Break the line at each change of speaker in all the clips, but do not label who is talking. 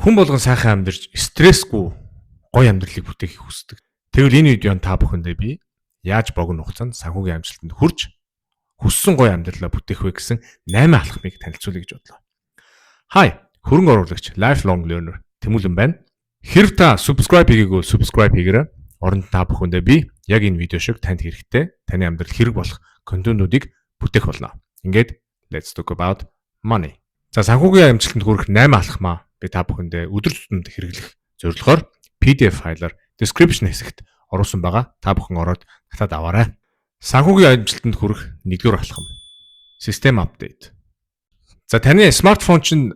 Хүн болгон сайхан амьдарч стрессгүй гоё амьдралыг бүтээхийг хүсдэг. Тэгвэл энэ видеонд та бүхэндээ би яаж богино хугацаанд санхүүгийн амжилтанд хүрч хүссэн гоё амьдралаа бүтээх вэ гэсэн 8 алхмыг танилцуулъя гэж бодлоо. Hi, хөрөнгө оруулагч Lifelong Learner Тэмүүлэн байна. Хэрв та subscribe хийгээгүй subscribe хийгээрэй. Оронд та бүхэндээ би яг энэ видео шиг танд хэрэгтэй, таны амьдрал хэрэг болох контентуудыг бүтээх болно. Ингээд let's talk about money. За санхүүгийн амжилтанд хүрэх 8 алхмаа би та бүхэндээ өдөр тутамд хэрэглэх зорилгоор PDF файлаар description хэсэгт оруулсан байгаа. Та бүхэн ороод татаад аваарай. Санхүүгийн амжилтанд хүрэх 1-р алхам. System update. За таны смартфон чинь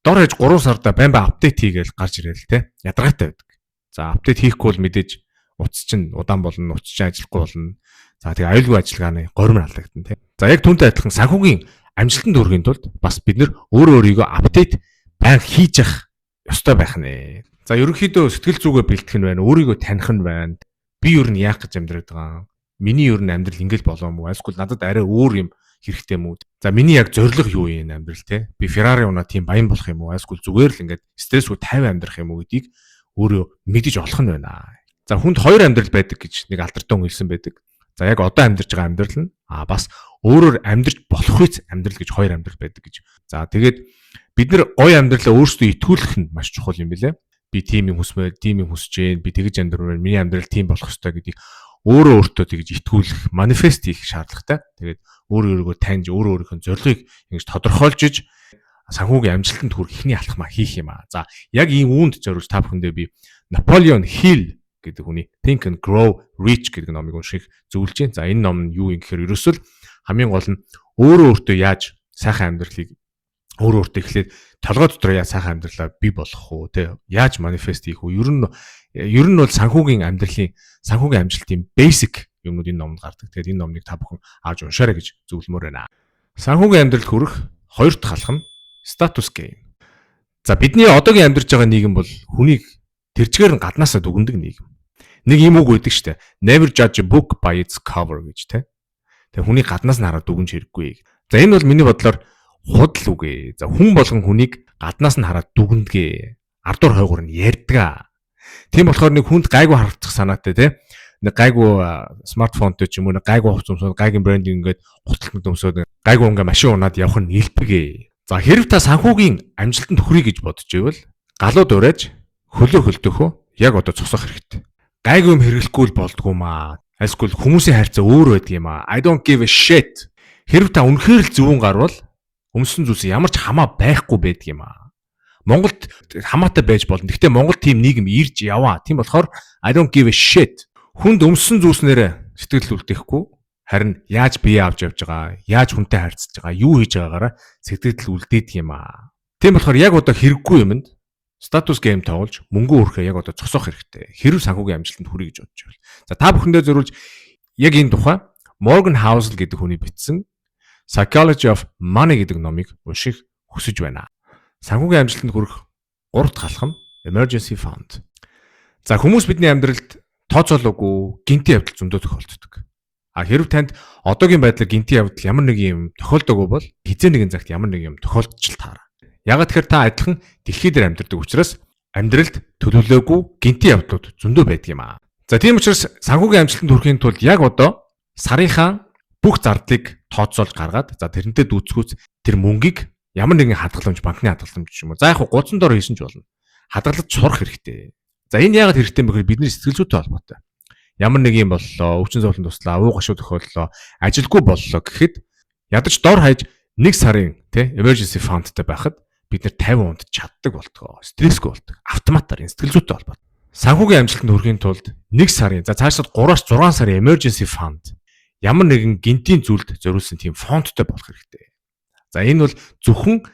дор хаяж 3 сарда байн апдейт хийгээл гарч ирээл те. Ядаргаатай байдаг. За апдейт хийхгүй бол мэдээж утас чинь удаан болно, утас чинь ажиллахгүй болно. За тэгээ аюулгүй ажиллагааны гормор алдагдана те. За яг түүнтэй адилхан санхүүгийн амжилтанд хүрэхийн тулд бас бид нөр өөрийгөө апдейт байнга хийж явах ёстой байх нэ. За ерөнхийдөө сэтгэл зүгээ бэлтгэх нь байна, өөрийгөө таних нь байна. Би ер нь яах гэж амьдраад байгаа юм? Миний ер нь амьдрал ингээл болоо мó? Эсвэл надад арай өөр юм хэрэгтэй мүү? За миний яг зорилго юу юм амьдрал те? Би Ferrari унаа тийм баян болох юм уу? Эсвэл зүгээр л ингээд стрессгүй 50 амьдрах юм уу гэдгийг өөрөө мэдэж олох нь байна. За хүнд 2 амьдрал байдаг гэж нэг алдартай хүн хэлсэн байдаг. За яг одоо амьдарч байгаа амьдрал нь бас өөрөөр амьдарч болох үс амьдрал гэж 2 амьдрал байдаг гэж. За тэгээд бид нар гоё амьдралаа өөрсдөө итгүүлэх нь маш чухал юм билэ. Би тийм юм хүсмээр, тийм юм хүсэж гээ, би тэгж амьдрал, миний амьдрал тийм болох ёстой гэдгийг өөртөө тэгж итгүүлэх, манифест хийх шаардлагатай. Тэгээд өөрийгөө таньж, өөрийнхөө зорилгыг ингэж тодорхойлж иж санхүүгийн амжилтанд хүрэх ихний алхмаа хийх юм аа. За яг ийм үүнд зориулж та бүхэндээ би Napoleon Hill гэдэг хүний Think and Grow Rich гэдэг номыг унших зөвлөж байна. За энэ ном нь юу юм гэхээр ерөөсөл хамгийн гол нь өөртөө яаж сайхан амьдралыг өөртөө эхлээд толгой дотор яаж сайхан амьдралаа бий болгох уу те яаж манифест хийх үү ер нь бол санхүүгийн амжилтын basic юмнууд энэ номонд гардаг. Тэгээд энэ номыг та бүхэн авч уншаарай гэж зөвлөмөр байна. Санхүүгийн амьдралд хүрэх 2 дахь алхам status game. За бидний одоогийн амьдарч байгаа нийгэм бол хүнийг тэрчгээр нь гаднаасаа дүгндэг нийгэм. Нэг юм үг өгдөг штэ. Never judge a book by its cover гэж те. Тэгээ хүний гаднаас нь хараад дүгнж хэрэггүй. За энэ бол миний бодлоор худал үг ээ. За хүн болгон хүнийг гаднаас нь хараад дүгнэдгээ. Ардуур хойгоор нь ярьдгаа. Тийм болохоор нэг хүнд гайгүй харагдах санаатай те. Нэг гайгүй смартфонтой ч юм уу нэг гайгүй хувц өмсөд гайгийн брендинг ингээд гуталт өмсөд гайгүй ингээ машин унаад явах нь нэлбэгээ. За хэрв та санхүүгийн амжилтанд хүрэх гэж бодож байвал галуу дуурайж хөлөө хөлдөхөө яг одоо цогсох хэрэгтэй. Гайгүй юм хэрэглэхгүй л болдгоо маа. Эсвэл хүмүүсийн хайрцаа өөр байдаг юм аа. I don't give a shit. Хэрв та үнэхээр л зөвүүн гарвал өмсөн зүйлс ямар ч хамаа байхгүй байдаг юм аа. Монголд хамаатай байж болно. Гэхдээ Монголд тийм нийгэм ирж яваа. Тийм болохоор I don't give a shit. Хүнд өмсөн зүйлснээр сэтгэл үлдээхгүй харин яаж бие авч явж байгаа, яаж хүнтэй харьцаж байгаа, юу хийж байгаагаараа сэтгэл үлдээдэг юм аа. Тийм болохоор яг одоо хэрэггүй юмд статус гейм тоглож мөнгө өрхөө яг одоо зогсоох хэрэгтэй. Хэрв санхүүгийн амжилтанд хүрэх гэж бодож байвал. За та бүхэндээ зориулж яг энэ тухай Morgan Housel гэдэг хүний бичсэн Psychology of Money гэдэг номыг унших хүсэж байна. Санхүүгийн амжилтанд хүрэх 3 дахь алхам Emergency Fund. За хүмүүс бидний амьдралд тооцоолоогүй гинти явдал зөндөө тохиолддог. Хэрв танд одоогийн байдлаар гинти явдал ямар нэг юм тохиолдоогүй бол хизээ нэгэн цагт ямар нэг юм тохиолдож л таараа. Ягаад тэгэхээр та адилхан дэлхий дээр амьдардаг учраас амьдралд төлөвлөөгүй гинти явдлууд зөндөө байдаг юм аа. За тийм учраас санхүүгийн амжилтанд хүрэхийн тулд яг одоо сарынхаа бүх зардлыг тооцоолж гаргаад за тэрнтэй дүүцгүүц тэр мөнгийг ямар нэгэн хадгаламж, банкны хадгаламж ч юм уу. За яг 300 дор хийсэн ч болно. Хадгалж сурах хэрэгтэй. За энэ ягаад хэрэгтэй юм бэ гэхээр бидний сэтгэл зүйтэй холбоотой. Ямар нэг юм боллоо, өвчин зовлон туслаа, ууг гашуу тохиоллоо, ажилгүй боллоо гэхэд ядаж дор хаяж 1 сарын emergency fundтай байхад бид нэр 50 онд чаддаг болтгоо. Стрессгүй болдог. Автоматар энэ сэтгэл зүйтэй холбоотой. Санхүүгийн амжилтанд хүрэхийн тулд 1 сарын за цаашдаа 3-аас 6 сарын emergency fund ямар нэгэн гинтийн зүйлд зориулсан тийм фондтой болох хэрэгтэй. За энэ бол зөвхөн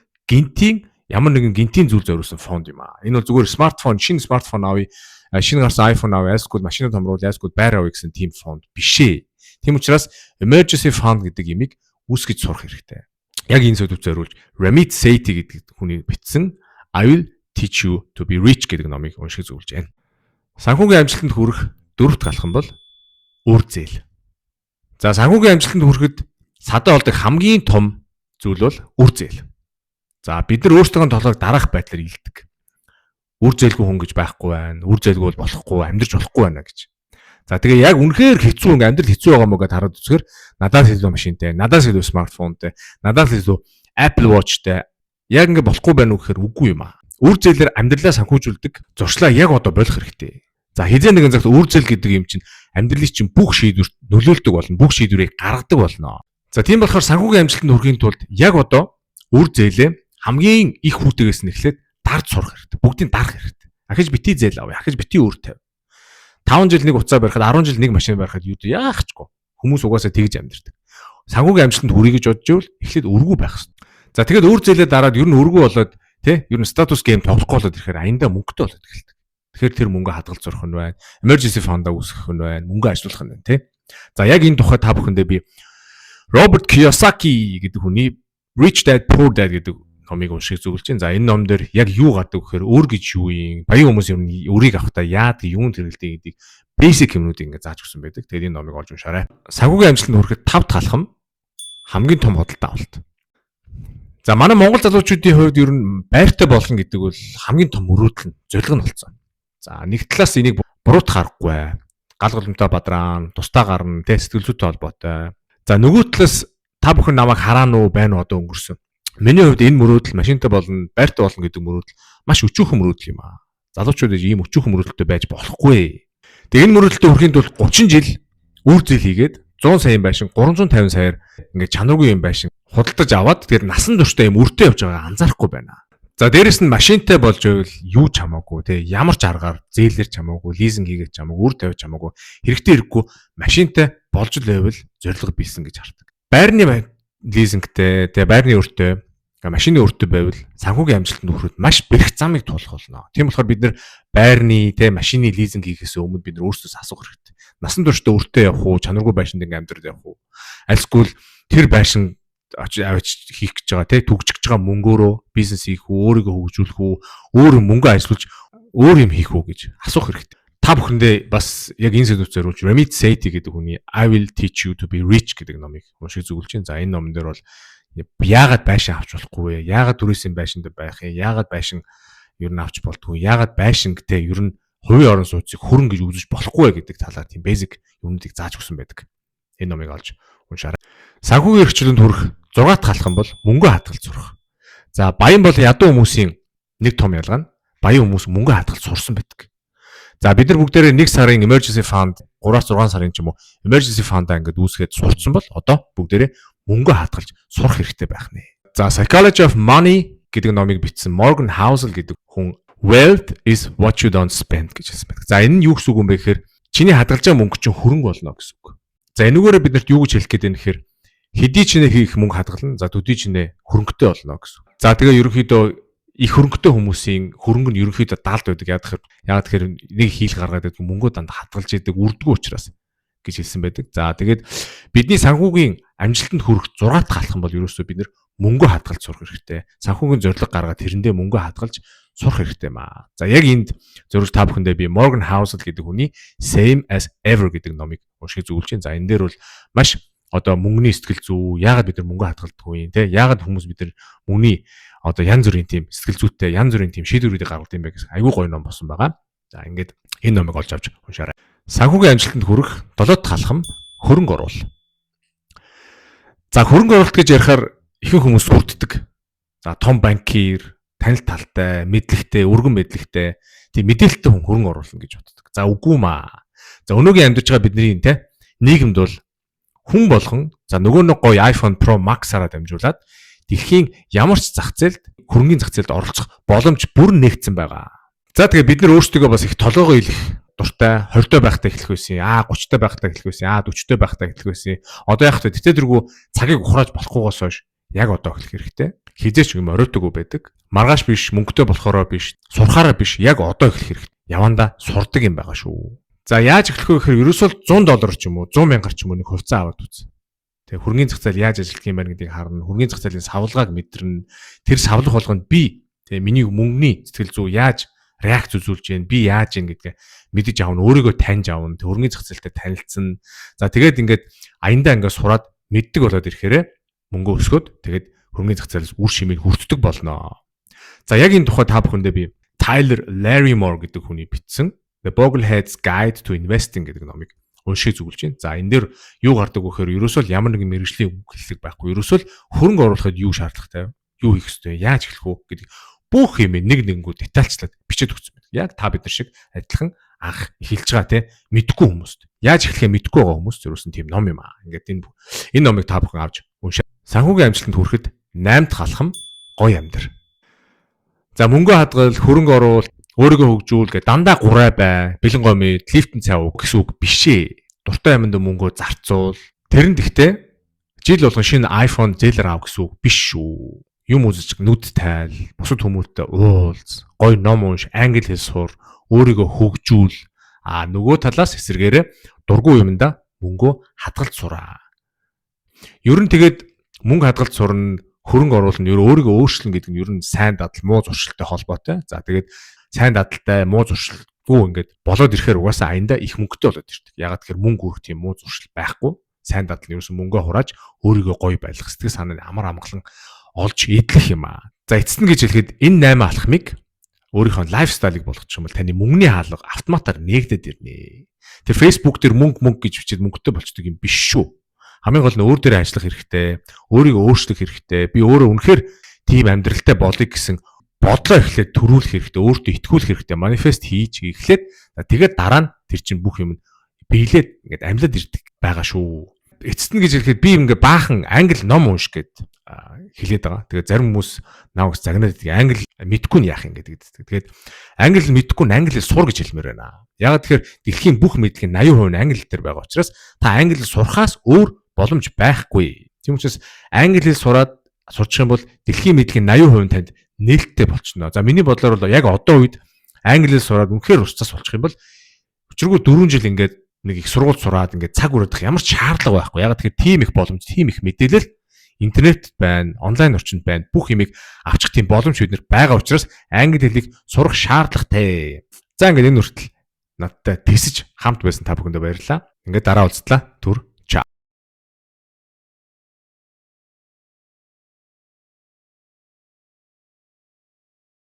ямар нэгэн гинтийн зүйл зориулсан фонд юм аа. Энэ бол зүгээр шинэ смартфон авъя, шинэ гарсан iPhone авъя, эсвэл машинаа томруулъя, эсвэл байр авъя гэсэн тийм фонд бишээ. Тийм учраас emergency fund гэдэг имийг үүсгэж сурах хэрэгтэй. Яг энэ сэдвүүдэд зориулж Ramit Sethi гэдэг хүний бичсэн I will teach you to be rich гэдэг номыг унших зөвлөж байна. Санхүүгийн амжилтанд хүрэх 4 дахь алхам бол үр зээл. За санхүүгийн амжилтанд хүрэхэд садаа болдог хамгийн том зүйл бол үр зээл. За бид нар өөрсдөө толгойг дараах байдлаар илдэг. Үр зээлгүй хүн гэж байхгүй байна. Үр зээлгүй бол болохгүй, амьдрч болохгүй байна гэж. За тэгээ яг үнэхээр хэцүү амьдрал хэцүү байгаа мөг гэдээ хараад үзэхээр надаас илүү машинтай, надаас илүү смартфонтой, надаас илүү Apple Watchтай яг ингэ болохгүй байна уу гэхээр үгүй юм аа. Үр зээлээр амьдралаа санхүүжүүлдэг зуршлаа яг одоо болох хэрэгтэй. За хизээ нэгэн цагт үр зээл гэдэг юм чинь амьдралын чинь бүх шийдвэрт нөлөөлдөг болно, бүх шийдвэрийг гаргадаг болно. За тийм болохоор санхүүгийн амжилтанд хүрэхийн тулд яг одоо үр зээлээ хамгийн их хүүтэйгээс нь эхлээд дарж сурах хэрэгтэй. Бүгдийг дарах хэрэгтэй. Ахиж бити зээл авъя, ахиж бити үр тавь. 5 жил нэг уцаа барихад 10 жил нэг машин барихад юу яахчгүй. Хүмүүс угаасаа тэгж амьдэрдэг. Санхүүгийн амжилтанд хүрэх гэж бодж ивэл эхлээд өргүү байх хэрэгтэй. За тэгээд үр зээлээ дараад ер нь өргүү болоод ер нь статус гейм тоглохгүй болоод ирэхээр аяндаа мөнгөтэй болоод эхэлдэг. Тэгэхээр тэр мөнгө хадгалж зурх нь байна. Emergency fund-а үүсгэх нь байна. Мөнгө ажилуулах нь байна, За яг энэ тухай та бүхэндээ би Роберт Кийосаки гэдэг хүний Rich Dad Poor Dad гэдэг номыг уншиж зөвлөж байна. За энэ ном дээр яг юу гардаг гэхээр өөр гэж юу юм? Баян хүмүүс ер нь өрийг авахдаа яадаг, юунд хэрэглэдэг гэдгийг basic юмнуудыг ингээд зааж өгсөн байдаг. Тэгээд энэ номыг олж уншаарай. Санхүүгийн амжилтанд хүрэхэд 5 талхам хамгийн том худалдаа авалт. За манай Монгол залуучуудын хувьд ер нь байртай болно гэдэг бол хамгийн том мөрөөдөл нь зорилго нь болсон. За нэг талаас энийг буруутах аргагүй. Гал голомтой бадраа, тусдаа гарна, сэтгэл зүйтэй холбоотой. За нөгөө талаас та бүхэн намайг хараана уу, байна уу одоо өнгөрсөн. Миний хувьд энэ мөрөөдөл машинтай болно, байртай болно гэдэг мөрөөдөл маш өчүүхэн мөрөөдөл юм аа. Залуучууд ийм өчүүхэн мөрөөдөлтэй байж болохгүй. Тэгээ энэ мөрөөдөлтөд хүрэхийн тулд 30 жил үр зээл хийгээд 100 саяын байшин, 350 саяар ингээд чанаргүй юм байшин худалдаж аваад тэр насан туршдаа юм өртөө явж байгааг анзаарахгүй байна. За дээрэс нь машинтай болж байвал юу ч хамаагүй ямар ч аргаар зээлэр ч хамаагүй, лизинг хийгээд ч хамаагүй, үр тавьж хамаагүй хэрэгтэй хэрэггүй машинтай болж л байвал зорилго биелсэн гэж хардаг. Байрны лизингтэй, байрны өртөө, машины өртөө байвал санхүүгийн амжилтанд хүрэхэд маш бэрх замыг туулах болно. Тийм болохоор бид нэр байрны, машины лизинг хийхээс өмнө бид өөрсдөөс асуух хэрэгтэй. Насан туршдаа өртөө явах уу, чанаргүй байшинд ингээм амьдрал явах уу? Альсгүй тэр байшин авч хийх гэж байгаа, түгжиж байгаа мөнгөөрөө бизнес хийх үү, өөрийгөө хөгжүүлэх үү, өөр мөнгө ажиллуулж өөр юм хийх үү гэж асуух хэрэгтэй. Та бүхэндээ бас яг энэ сэдвүүт зориулж Ramit Sethi гэдэг хүний I Will Teach You to Be Rich гэдэг номыг уншиж зөвлөж байна. За энэ номон дээр бол яагаад байшин авч болохгүй вэ? Яагаад түрээсийн байшинд байх юм? Яагаад байшин ер нь авч болтгүй? Яагаад байшин гэдэг ер нь хувийн орон сууцыг хөрөн гэж үзэж болохгүй гэдэг талаар тийм basic юмнуудыг зааж өгсөн байдаг. Энэ номыг олж уншаарай. Санхүүгийн эрхчлэлд хүрэх 6 дахь алхам бол мөнгө хадгалж сурах. За баян бол ядуу хүмүүсийн нэг том ялгаа нь баян хүмүүс мөнгө хадгалж сурсан байдаг. За бид нар бүгдээрээ 1 сарын emergency fund 3-6 сарын ч юм уу emergency fund-а ингээд үүсгээд сурцсан бол одоо бүгдээрээ мөнгө хадгалж сурах хэрэгтэй байх нэ. За Psychology of Money гэдэг номыг бичсэн Morgan Housel гэдэг хүн Wealth is what you don't spend гэж хэлсэн байдаг. За энэ нь юу гэсэн үг юм бэ гэхээр чиний хадгалж байгаа мөнгө чинь хөрөнгө болно гэсэн үг. За энүүгээрээ бид нарт юу гэж хэлэх гээд байна гэхээр хэдий ч нэ хийх мөнгө хадгална. За төдий ч нэ хөрөнгөтэй болно гэсэн. За тэгээ ерөнхийдөө их хөрөнгөтэй хүмүүсийн хөрөнгө нь ерөнхийдөө даалд байдаг. Яагаад тэгэхээр нэг хийл гаргаад байдаг мөнгөө дандаа хадгалж идэг үрдгүү учраас гэж хэлсэн байдаг. За тэгээд бидний санхүүгийн амжилтанд хүрэх 6 дахь алхам бол ерөөсөө бид нэр мөнгө хадгалж сурах хэрэгтэй. Санхүүгийн зорилго гаргаад тэрэндээ мөнгө хадгалж сурах хэрэгтэй маа. За яг энд зөвлөж та бүхэндээ би Morgan Housel гэдэг хүний Same as Ever гэдэг номыг уншиж зөвлөж байна. За энэ дээр бол маш одоо мөнгөний сэтгэл зүй, яагаад бид нар мөнгө хадгалдаггүй юм, яагаад хүмүүс бид нар мөнгөний одоо янз бүрийн тийм сэтгэл зүйтэй, янз бүрийн тийм шийдвэрүүдийг гаргадаг юм бэ гэсэн айгүй гоё ном болсон байгаа. За ингээд энэ номыг олж авч уншаарай. Санхүүгийн амжилтанд хүрэх 7 дахь алхам хөрөнгө оруул. За хөрөнгө оруулалт гэж ярихаар ихэнх хүмүүс хүрддэг. За том банкир, танил талтай, мэдлэгтэй, өргөн мэдлэгтэй, тийм мэдээлэлтэй хүн хөрөнгө оруулна гэж боддог. За үгүй маа. За өнөөгийн амьдарч байгаа бидний нийгэмд бол хүн болгон за нөгөө нэг гоё iPhone Pro Max-араа дамжуулаад дэлхийн ямар ч зах зээлд хөрөнгөний зах зээлд оролцох боломж бүр нэгдсэн байгаа. За тэгээ бид нар өөрсдөө бас их толгоогоо илэх дуртай 20-той байхдаа эхлэх байсан. 30-той байхдаа эхлэх байсан. 40-той байхдаа эхлэх байсан. Одоо яг тэ тэргүй цагийг ухрааж болохгүйгоос хойш яг одоо эхлэх хэрэгтэй. Хизээч юм оройтойгоо байдаг. Маргааш биш, мөнгөтэй болохоороо биш, сурахаараа биш, яг одоо эхлэх хэрэгтэй. Яванда сурдаг юм байгаа шүү. За яаж эхлэх вэ гэхээр ерөөсөө $100 ч юм уу, 100 мянгаар ч юм уу нэг хувьцаа аваад үз. Тэгээ хөрөнгөний зах зээл яаж ажиллах юм байна гэдгийг харна. Хөрөнгөний зах зээлийн савлгааг мэдэрнэ. Тэр савлах болгонд би тэгээ миний мөнгөний сэтгэл зүй яаж реакц үзүүлж байна, би яаж ийн гэдгээ мэдэж аавна, өөрийгөө таньж аавна, хөрөнгөний зах зээлтэй танилцсан. За тэгээд ингээд аяндаа ингээд сураад мэддэг болоод ирэхээр мөнгө өсгөөд тэгээд хөрөнгөний зах зээлээс үр шимийг хүртдэг болно. За яг энэ тухай та бүхэндээ би Tyler Larimore гэдэг хүний бичсэн The Boglehead's Guide to Investing гэдэг номыг уншиж зүгэлж байна. За энэ дээр юу гардаг вэ гэхээр ерөөсөө л ямар нэгэн мэргэжлийн өгүүлэлэг байхгүй. Ерөөсөө л хөрөнгө оруулахад юу шаардлагатай вэ? Юу хийх ёстой вэ? Яаж эхлэх вэ гэдэг бүх юм нэг нэнгүү детальчлаад бичиж өгсөн байна. Яг та бид нар шиг адилхан анх эхэлж байгаа те мэдгүй хүмүүст. Яаж эхлэхээ мэдгүй байгаа хүмүүст ерөөсөн тийм ном юм аа. Ингээд энэ номыг та бүхэн авч уншаа. Санхүүгийн амжилтанд хүрэхэд 8 дахь алхам гоё амьдр. За мөнгө хадгал, хөрөнгө оруулалт, өөрийгөө хөгжүүл гэх дандаа гурай бай, бэлэн гомид, лифтэн цав гэсэн үг биш ээ. Дуртай амьд мөнгөө зарцуул. Тэрэнд ихтэй жил болгон шинэ iPhone зээлэр ав гэсэн үг биш шүү. Юм үзэж нүд тайл, бусад хүмүүстээ уулз, гоё ном унш, англи хэл сур, өөрийгөө хөгжүүл. Нөгөө талаас эсэргээрээ дургүй юмдаа мөнгөө хадгалж сураа. Ер нь тэгээд мөнгө хадгалж сурна, хөрөнгө оруулалт нь өөрийгөө өөрчлөн гэдэг нь ер нь сайн дадал, муу зуршилтай холбоотой. За тэгээд сайн дадалтай, муу зуршилгүй ингээд болоод ирэхээр угаасаа аяндаа их мөнгөтэй болоод ирдэг. Ягаад гэхээр мөнгө өрөх тийм муу зуршил байхгүй. Сайн дадал нь ерөөсөн мөнгөө хурааж өөрийгөө гоё байлгах, сэтгэл санааны амар амгалан олж идэх юм аа. За эцэст нь гэж хэлэхэд энэ 8 алхмыг өөрийнхөө лайфстайлыг болгочих юм бол таны мөнгөний хаалга автоматар нээгдээд ирнэ. Тэр Facebook дээр мөнгө гэж бичээд мөнгөтэй болчдөг юм биш шүү. Хамгийн гол нь өөр дээр ажиллах хэрэгтэй, өөрийгөө өөрчлөх хэрэгтэй. Би өөрөө үнэхээр тийм амьдралтай болъё гэсэн бодлоо эхлээд төрүүлэх хэрэгтэй, өөртөө итгүүлэх хэрэгтэй, манифест хийж эхлээд тэгээд дараа нь тэр чинь бүх юм биелээд ингээд амьлаад ирдэг байгаа шүү. Эцэст нь гэж хэлэхэд би ингээд баахан англи ном унш гэд хэлээд байгаа. Тэгээд зарим хүмүүс навагс загнаад идэг. Англи мэдгүй нь яах юм гэдэг. Тэгээд англи мэдгүй нь англи сур гэж хэлмээр байна. Яг тэгэхээр дэлхийн бүх мэдлэгийн 80% нь англи дээр байгаа учраас та англи сурахаас өөр боломж байхгүй. Тийм учраас англи хэл сурчих юм бол дэлхийн мэдлэгийн 80% танд нээлттэй болчихно. За миний бодлоор бол яг одоо үед англи хэл сураад үнэхээр урт цас болчих юм бол өчиргөө 4 жил ингээд нэг их сургууль сураад ингээд цаг үрдэх ямар ч шаардлага байхгүй. Яг тэгэхээр тийм их боломж, тийм их мэдээлэл интернет байна, онлайн орчинд байна. Бүх юмыг авчих тийм боломж биднэр байгаа учраас англи хэлийг сурах шаардлагатай. За ингээд энэ хүртэл надтай тэгсэж хамт байсан та бүхэндээ баярлалаа. Ингээд дараа уулзлаа. Түр